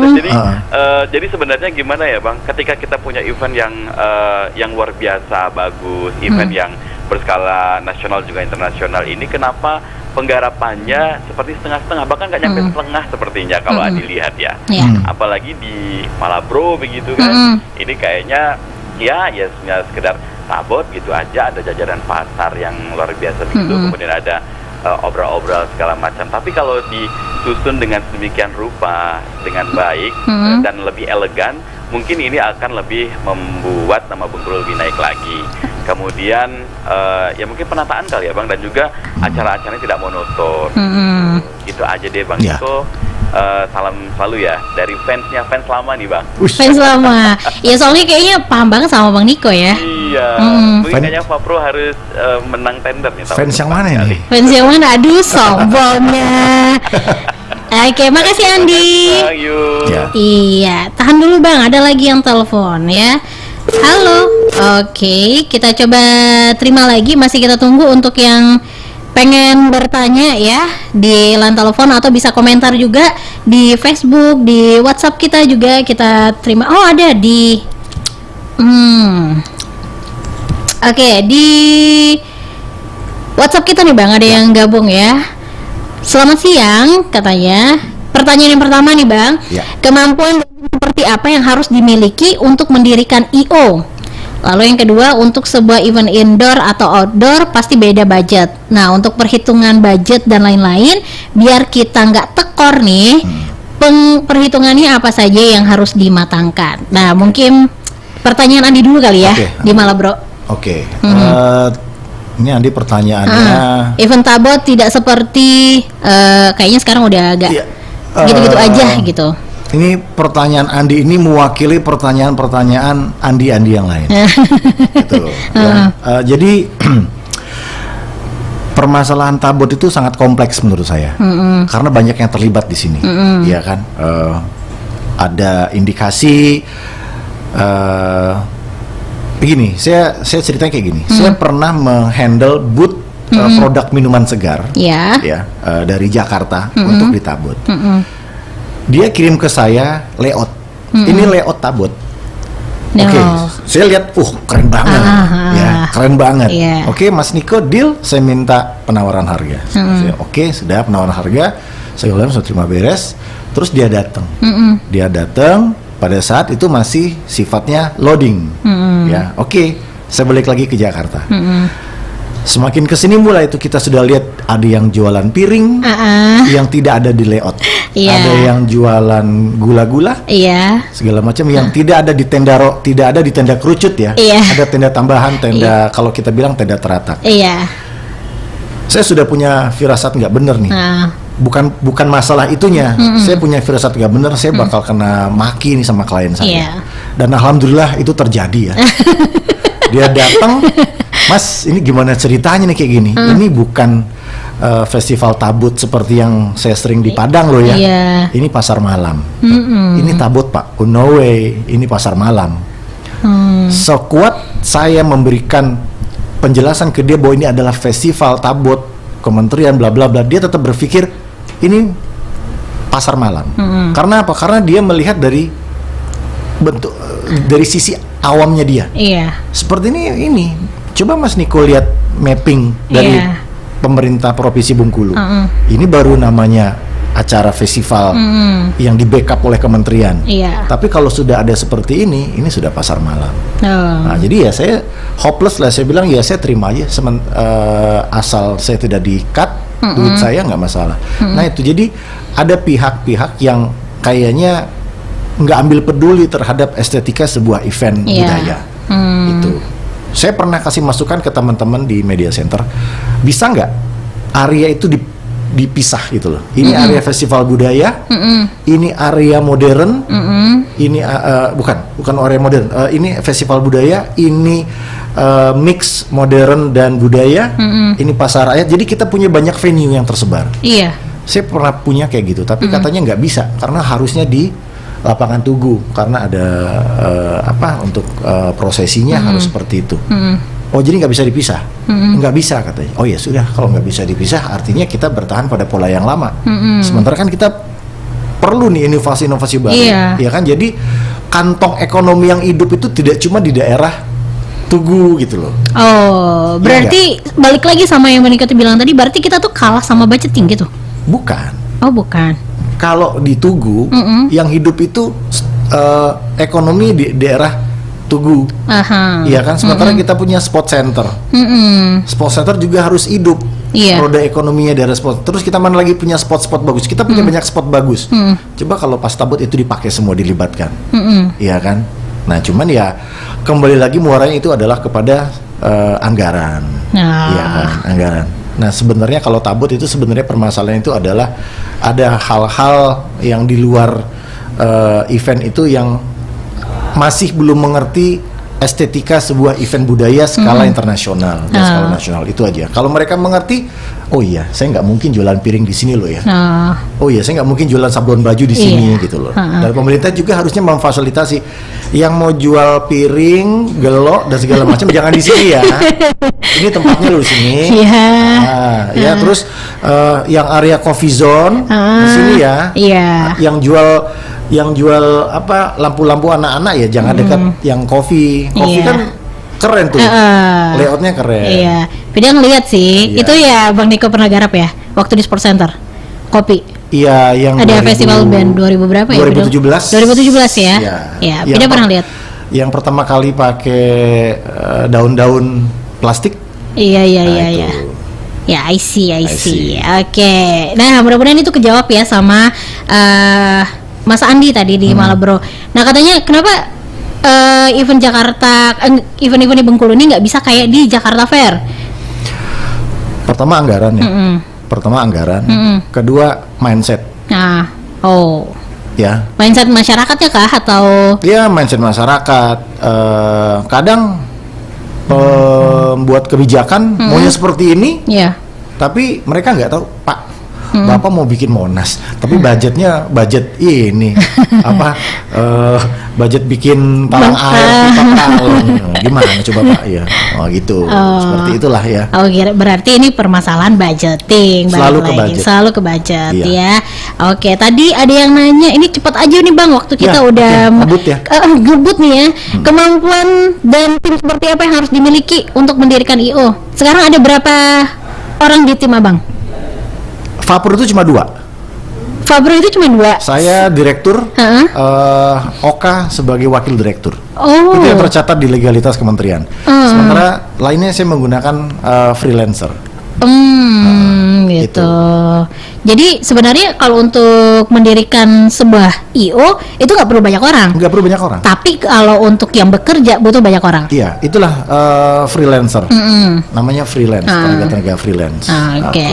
jadi sebenarnya gimana ya Bang, ketika kita punya event yang luar biasa bagus, event yang berskala nasional juga internasional ini, kenapa penggarapannya seperti setengah-setengah, bahkan nggak nyampe setengah sepertinya kalau dilihat ya. Apalagi di Malabro begitu kan, ini kayaknya ya sekedar Tabot gitu aja, ada jajaran pasar yang luar biasa begitu, kemudian ada obral-obral segala macam. Tapi kalau disusun dengan sedemikian rupa, dengan baik dan lebih elegan, mungkin ini akan lebih membuat nama Bengkulu lebih naik lagi. Kemudian ya mungkin penataan kali ya Bang, dan juga acara-acaranya tidak monoton. Gitu aja deh Bang Niko. Salam selalu ya dari fans lama nih Bang. Fans lama. Ya soalnya kayaknya paham banget sama Bang Niko ya. Iya. Mungkin kayaknya Fapro harus menang tender nih. Fans yang mana nih? Fans yang mana? Aduh, sombongnya. Oke, makasih Andi. Iya, tahan dulu Bang, ada lagi yang telepon ya. Halo. Oke, kita coba terima lagi. Masih kita tunggu untuk yang pengen bertanya ya di line telepon, atau bisa komentar juga di Facebook, di WhatsApp kita juga kita terima. Oh, ada di Oke, di WhatsApp kita nih Bang, ada yang gabung ya. Selamat siang katanya. Pertanyaan yang pertama nih Bang, kemampuan seperti apa yang harus dimiliki untuk mendirikan I.O? Lalu yang kedua, untuk sebuah event indoor atau outdoor pasti beda budget. Nah, untuk perhitungan budget dan lain-lain, biar kita nggak tekor nih, perhitungannya apa saja yang harus dimatangkan. Nah, mungkin pertanyaan Andi dulu kali ya, di Malabro. Ini Andi pertanyaannya. Event Tabot tidak seperti kayaknya sekarang udah agak gitu-gitu aja gitu. Ini pertanyaan Andi ini mewakili pertanyaan-pertanyaan Andi yang lain. Gitu. Jadi permasalahan Tabot itu sangat kompleks menurut saya, karena banyak yang terlibat di sini, ya kan? Ada indikasi. Begini, saya ceritanya kayak gini. Saya pernah menghandle booth produk minuman segar, dari Jakarta untuk di Tabot. Dia kirim ke saya layout. Ini layout Tabot. Saya lihat, keren banget, keren banget. Oke, Mas Niko, deal. Saya minta penawaran harga. Saya, sudah penawaran harga. Saya ulang, saya terima beres. Terus dia datang. Dia datang. Pada saat itu masih sifatnya loading, saya balik lagi ke Jakarta. Semakin kesini mulai itu kita sudah lihat ada yang jualan piring yang tidak ada di layout, ada yang jualan gula-gula, segala macam yang tidak ada di tenda tidak ada di tenda kerucut ya, ada tenda tambahan, tenda kalau kita bilang tenda teratak. Saya sudah punya firasat nggak bener nih. Bukan masalah itunya, saya punya firasat nggak bener, saya bakal kena maki nih sama klien saya. Dan alhamdulillah itu terjadi ya. Dia datang, Mas, ini gimana ceritanya nih kayak gini? Ini bukan festival Tabot seperti yang saya sering di Padang loh ya. Ini pasar malam. Ini Tabot Pak, no way, ini pasar malam. Sekuat saya memberikan penjelasan ke dia bahwa ini adalah festival Tabot, kementerian bla bla bla, dia tetap berpikir ini pasar malam. Karena apa? Karena dia melihat dari bentuk, dari sisi awamnya dia. Seperti ini. Coba Mas Niko lihat mapping dari pemerintah Provinsi Bengkulu. Ini baru namanya acara festival yang di backup oleh kementerian. Tapi kalau sudah ada seperti ini sudah pasar malam. Nah, jadi ya saya hopeless lah. Saya bilang ya saya terima aja, asal saya tidak di-cut, duit saya nggak masalah. Nah itu jadi ada pihak-pihak yang kayaknya nggak ambil peduli terhadap estetika sebuah event budaya. Itu saya pernah kasih masukan ke teman-teman di media center, bisa nggak area itu dipisah gitu loh. Ini area festival budaya, ini area modern, ini bukan area modern, ini festival budaya, ini mix modern dan budaya, ini pasar rakyat. Jadi kita punya banyak venue yang tersebar. Iya. Saya pernah punya kayak gitu, tapi katanya nggak bisa karena harusnya di lapangan Tugu karena ada untuk prosesinya harus seperti itu. Oh jadi nggak bisa dipisah? Nggak bisa katanya. Oh ya sudah, kalau nggak bisa dipisah artinya kita bertahan pada pola yang lama. Sementara kan kita perlu nih inovasi-inovasi baru, ya kan? Jadi kantong ekonomi yang hidup itu tidak cuma di daerah Tugu gitu loh. Oh, berarti balik lagi sama yang Monica tuh bilang tadi, berarti kita tuh kalah sama budgeting gitu? Bukan. Oh bukan. Kalau di Tugu yang hidup itu ekonomi di daerah Tugu, iya kan. Sementara kita punya sport center. Sport center juga harus hidup. Roda ekonominya daerah sport. Terus kita mana lagi punya spot-spot bagus. Kita punya banyak spot bagus. Coba kalau pas tabut itu dipakai semua, dilibatkan, iya kan. Nah cuman ya kembali lagi muaranya itu adalah kepada anggaran, iya kan, anggaran. Nah sebenarnya kalau tabut itu sebenarnya permasalahan itu adalah ada hal-hal yang di luar event itu yang masih belum mengerti estetika sebuah event budaya skala internasional dan skala nasional. Itu aja. Kalau mereka mengerti, oh iya, saya nggak mungkin jualan piring di sini loh ya. Oh iya, saya nggak mungkin jualan sablon baju di sini gitu loh. Dan pemerintah juga harusnya memfasilitasi yang mau jual piring, gelok dan segala macam jangan di sini ya. Ini tempatnya loh di sini. Ya terus yang area coffee zone di sini ya. Yang jual apa lampu-lampu anak-anak ya jangan dekat yang kopi kan keren tuh, layoutnya keren. Iya, Beda ngeliat sih, itu ya Bang Niko pernah garap ya waktu di Sport Center kopi. Iya, yang ada festival band 2000 berapa ya? 2017 ya. Ya, Beda pernah lihat. Yang pertama kali pakai daun-daun plastik. Iya. Ya, I see. Oke. Nah, mudah-mudahan itu kejawab ya sama Mas Andi tadi di Malabro. Nah, katanya kenapa event Jakarta, event-event di Bengkulu ini nggak bisa kayak di Jakarta Fair? Pertama anggaran ya. Kedua mindset. Nah, ya. Mindset masyarakatnya kah atau? Ya, mindset masyarakat. Kadang buat kebijakan maunya seperti ini. Iya. Tapi mereka nggak tahu, Pak. Bapak mau bikin Monas, tapi budgetnya budget ini budget bikin palang air, gimana coba Pak ya? Gitu, seperti itulah ya. Berarti ini permasalahan budgeting, selalu ke budget ya. Oke, tadi ada yang nanya, ini cepat aja nih Bang, waktu kita udah ngebut nih ya. Kemampuan dan tim seperti apa yang harus dimiliki untuk mendirikan IO? Sekarang ada berapa orang di tim Abang? Fabro itu cuma 2. Fabro itu cuma 2. Saya direktur, Oka sebagai wakil direktur. Itu yang tercatat di legalitas kementerian. Sementara lainnya saya menggunakan freelancer. Gitu. Jadi sebenarnya kalau untuk mendirikan sebuah IO itu nggak perlu banyak orang. Nggak perlu banyak orang. Tapi kalau untuk yang bekerja butuh banyak orang. Iya, itulah freelancer. Namanya freelance, tenaga freelance. Oke.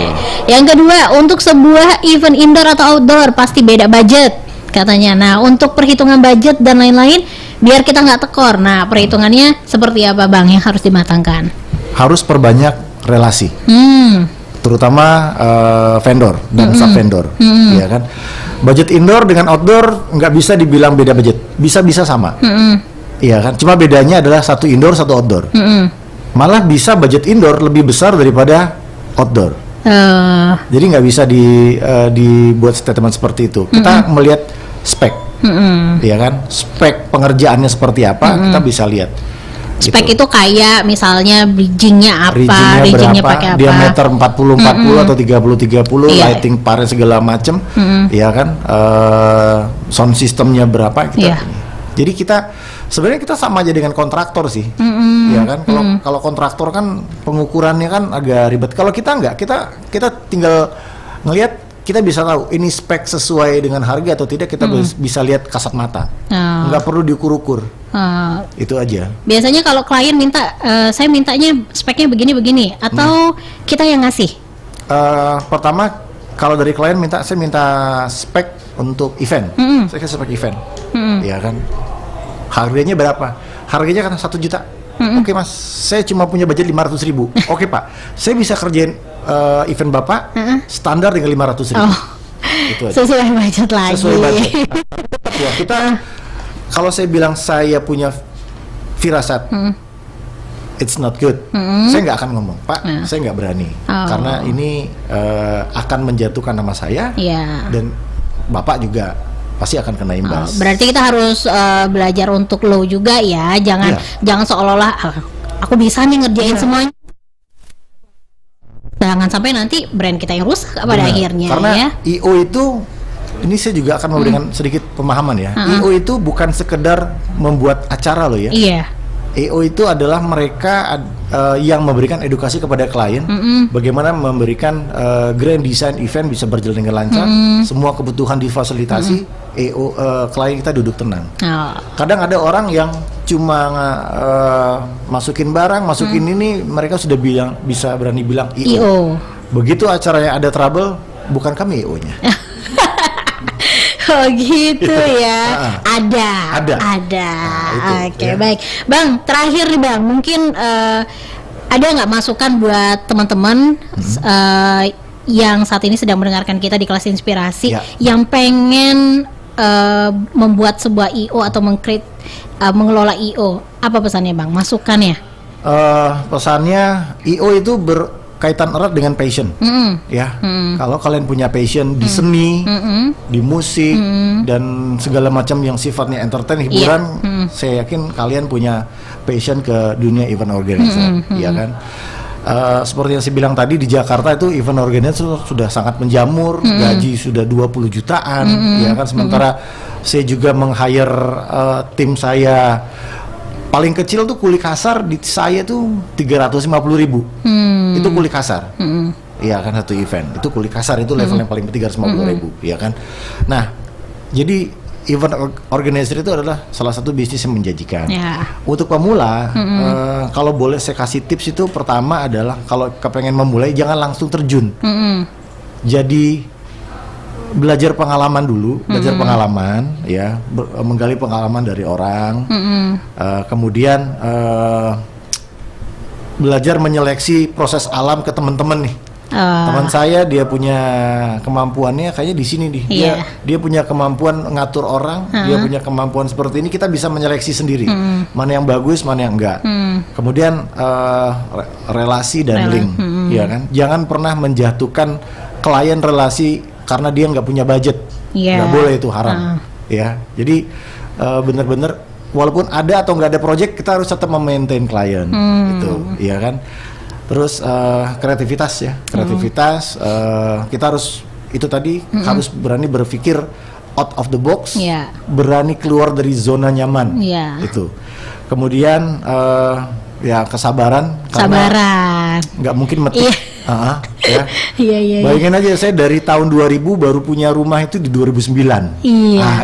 Yang kedua, untuk sebuah event indoor atau outdoor pasti beda budget katanya. Nah, untuk perhitungan budget dan lain-lain biar kita nggak tekor. Nah, perhitungannya seperti apa Bang yang harus dimatangkan? Harus perbanyak relasi. Terutama vendor dan sub vendor, ya kan. Budget indoor dengan outdoor nggak bisa dibilang beda budget, bisa sama, iya kan. Cuma bedanya adalah satu indoor satu outdoor. Malah bisa budget indoor lebih besar daripada outdoor. Jadi nggak bisa dibuat statement seperti itu. Kita melihat spek, ya kan. Spek pengerjaannya seperti apa kita bisa lihat. Spek itu kayak misalnya bridgingnya apa, bridgingnya pakai apa, diameter 40-40 atau 30-30, lighting parnya segala macam, ya kan, sound systemnya berapa kita. Jadi sebenarnya kita sama aja dengan kontraktor sih, ya kan? Kalau kontraktor kan pengukurannya kan agak ribet. Kalau kita enggak, kita tinggal ngelihat, kita bisa tahu ini spek sesuai dengan harga atau tidak. Kita bisa lihat kasat mata, nggak perlu diukur-ukur. Itu aja. Biasanya kalau klien minta, saya mintanya speknya begini-begini, atau kita yang ngasih? Pertama, kalau dari klien saya minta spek untuk event. Saya kasih spek event, ya kan. Harganya berapa? Harganya kan 1 juta. Oke mas, saya cuma punya budget 500.000. Oke pak, saya bisa kerjain event bapak standar dengan 500.000. Itu aja. Sesuai budget lagi. Sesuai budget. Ya, kita kalau saya bilang saya punya firasat, it's not good. Saya nggak akan ngomong, Pak. Saya nggak berani karena ini akan menjatuhkan nama saya dan bapak juga pasti akan kena imbas. Berarti kita harus belajar untuk low juga ya, jangan seolah-olah aku bisa nih ngerjain semuanya. Jangan sampai nanti brand kita yang rusak pada akhirnya. Karena ya. IO itu, ini saya juga akan memberikan sedikit pemahaman ya. IO itu bukan sekedar membuat acara loh ya. Iya. EO itu adalah mereka yang memberikan edukasi kepada klien, bagaimana memberikan grand design event bisa berjalan dengan lancar, semua kebutuhan difasilitasi, klien kita duduk tenang. Kadang ada orang yang cuma masukin barang, masukin ini, mereka sudah bisa berani bilang EO. Begitu acaranya ada trouble, bukan kami EO-nya. Oh gitu ya. Ada. Oke, baik. Bang, terakhir nih Bang, mungkin ada nggak masukan buat teman-teman yang saat ini sedang mendengarkan kita di kelas inspirasi yang pengen membuat sebuah IO atau mengelola IO? Apa pesannya Bang? Masukannya? Pesannya IO itu kaitan erat dengan passion, ya. Kalau kalian punya passion di seni, di musik, dan segala macam yang sifatnya entertain, hiburan, saya yakin kalian punya passion ke dunia event organizer, ya kan. Seperti yang saya bilang tadi, di Jakarta itu event organizer sudah sangat menjamur, gaji sudah 20 jutaan, ya kan. Sementara saya juga meng-hire tim saya. Paling kecil tuh kuli kasar di saya tuh 350.000. Itu kuli kasar. Iya kan, satu event. Itu kuli kasar, itu level yang paling 350.000, ya kan. Nah, jadi event organizer itu adalah salah satu bisnis yang menjanjikan. Untuk pemula, kalau boleh saya kasih tips itu, pertama adalah kalau kepengen memulai jangan langsung terjun. Jadi belajar pengalaman dulu, pengalaman, ya, menggali pengalaman dari orang, kemudian belajar menyeleksi proses alam ke teman-teman nih. Teman saya dia punya kemampuannya kayaknya di sini nih, dia punya kemampuan ngatur orang, dia punya kemampuan seperti ini, kita bisa menyeleksi sendiri mana yang bagus, mana yang enggak. Kemudian relasi dan link, ya kan, jangan pernah menjatuhkan klien relasi karena dia nggak punya budget, nggak boleh, itu haram, ya. Jadi benar-benar walaupun ada atau nggak ada project, kita harus tetap memaintain klien, itu, ya kan. Terus kreativitas ya, kita harus itu tadi harus berani berpikir out of the box, berani keluar dari zona nyaman, itu. Kemudian ya kesabaran, nggak mungkin mati. Ya. Bayangin aja, saya dari tahun 2000 baru punya rumah itu di 2009.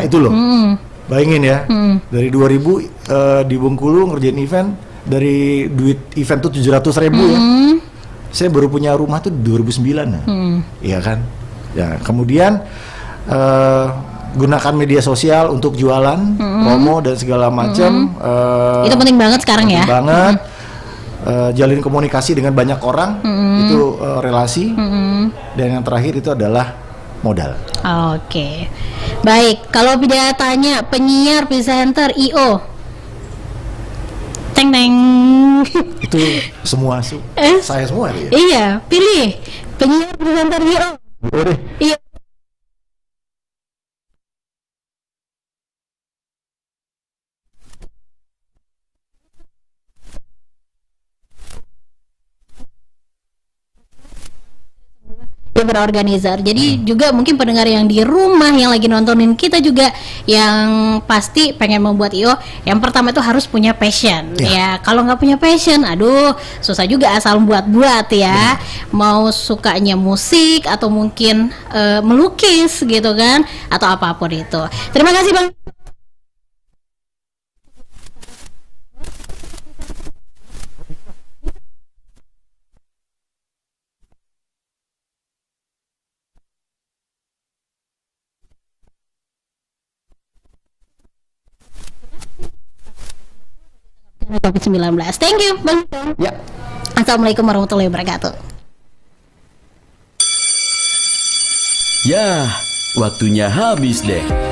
Itu loh. Bayangin ya. Dari 2000 di Bengkulu ngerjain event, dari duit event tuh 700.000 ya. Saya baru punya rumah tuh di 2009 ya. Iya kan? Ya, kemudian gunakan media sosial untuk jualan, promo dan segala macam. Itu penting banget sekarang ya. Penting banget. Jalin komunikasi dengan banyak orang, itu relasi, dan yang terakhir itu adalah modal. Oke. Baik, kalau Bida tanya penyiar, presenter, IO, teng. Itu semua saya semua ya. Iya, pilih penyiar, presenter, IO. Iya. berorganizer. Jadi juga mungkin pendengar yang di rumah yang lagi nontonin kita juga yang pasti pengen membuat IO, yang pertama itu harus punya passion. Ya, kalau nggak punya passion, aduh susah juga asal buat-buat ya. Mau sukanya musik atau mungkin melukis gitu kan, atau apapun itu. Terima kasih Bang. 19. Thank you Bang. Ya. Assalamualaikum warahmatullahi wabarakatuh. Ya, waktunya habis deh.